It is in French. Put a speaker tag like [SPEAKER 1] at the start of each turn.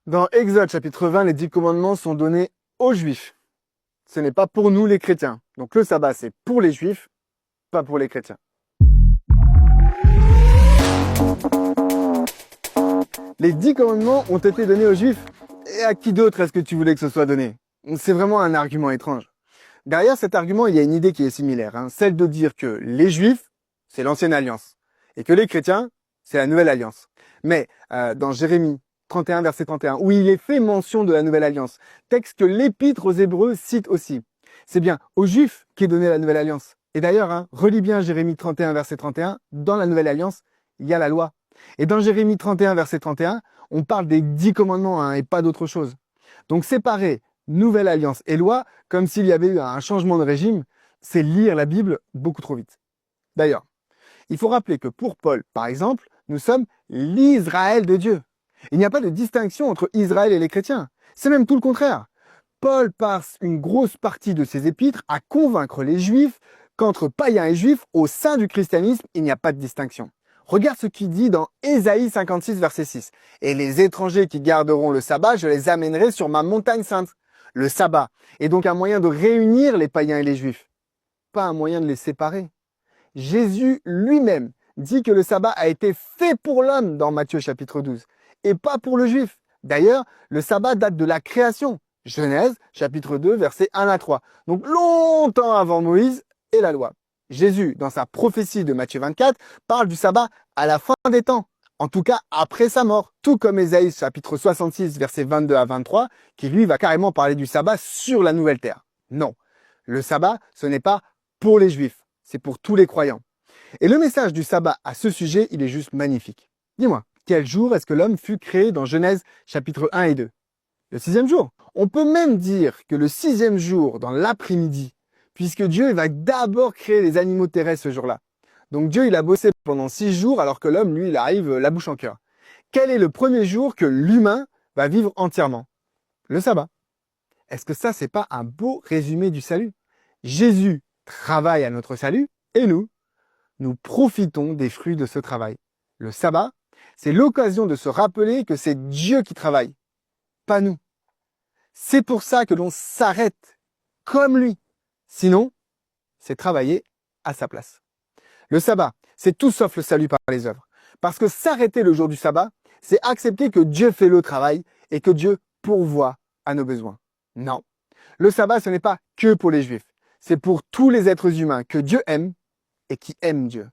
[SPEAKER 1] Dans Exode chapitre 20, les 10 commandements sont donnés aux Juifs. Ce n'est pas pour nous les chrétiens. Donc le sabbat, c'est pour les Juifs, pas pour les chrétiens. Les 10 commandements ont été donnés aux Juifs. Et à qui d'autre est-ce que tu voulais que ce soit donné? C'est vraiment un argument étrange. Derrière cet argument, il y a une idée qui est similaire, celle de dire que les Juifs, c'est l'ancienne alliance, et que les chrétiens, c'est la nouvelle alliance. Mais dans Jérémie 31, verset 31, où il est fait mention de la nouvelle alliance, texte que l'Épître aux Hébreux cite aussi, c'est bien aux Juifs qu'est donnée la nouvelle alliance. Et d'ailleurs, relis bien Jérémie 31, verset 31, dans la nouvelle alliance, il y a la loi. Et dans Jérémie 31, verset 31, on parle des 10 commandements et pas d'autre chose. Donc séparer nouvelle alliance et loi, comme s'il y avait eu un changement de régime, c'est lire la Bible beaucoup trop vite. D'ailleurs, il faut rappeler que pour Paul, par exemple, nous sommes l'Israël de Dieu. Il n'y a pas de distinction entre Israël et les chrétiens. C'est même tout le contraire. Paul passe une grosse partie de ses épîtres à convaincre les Juifs qu'entre païens et Juifs, au sein du christianisme, il n'y a pas de distinction. Regarde ce qu'il dit dans Ésaïe 56, verset 6. « Et les étrangers qui garderont le sabbat, je les amènerai sur ma montagne sainte. » Le sabbat est donc un moyen de réunir les païens et les Juifs, pas un moyen de les séparer. Jésus lui-même dit que le sabbat a été fait pour l'homme dans Matthieu chapitre 12, et pas pour le juif. D'ailleurs, le sabbat date de la création. Genèse chapitre 2, versets 1 à 3. Donc longtemps avant Moïse et la loi. Jésus, dans sa prophétie de Matthieu 24, parle du sabbat à la fin des temps. En tout cas, après sa mort. Tout comme Ésaïe chapitre 66, versets 22 à 23, qui lui va carrément parler du sabbat sur la nouvelle terre. Non. Le sabbat, ce n'est pas pour les juifs. C'est pour tous les croyants. Et le message du sabbat à ce sujet, il est juste magnifique. Dis-moi, quel jour est-ce que l'homme fut créé dans Genèse chapitre 1 et 2? Le 6e jour. On peut même dire que le 6e jour, dans l'après-midi, puisque Dieu va d'abord créer les animaux terrestres ce jour-là. Donc Dieu, il a bossé pendant 6 jours, alors que l'homme, lui, il arrive la bouche en cœur. Quel est le premier jour que l'humain va vivre entièrement? Le sabbat. Est-ce que ça, c'est pas un beau résumé du salut? Jésus travaille à notre salut, et nous profitons des fruits de ce travail. Le sabbat, c'est l'occasion de se rappeler que c'est Dieu qui travaille, pas nous. C'est pour ça que l'on s'arrête comme lui. Sinon, c'est travailler à sa place. Le sabbat, c'est tout sauf le salut par les œuvres. Parce que s'arrêter le jour du sabbat, c'est accepter que Dieu fait le travail et que Dieu pourvoit à nos besoins. Non. Le sabbat, ce n'est pas que pour les Juifs. C'est pour tous les êtres humains que Dieu aime et qui aiment Dieu.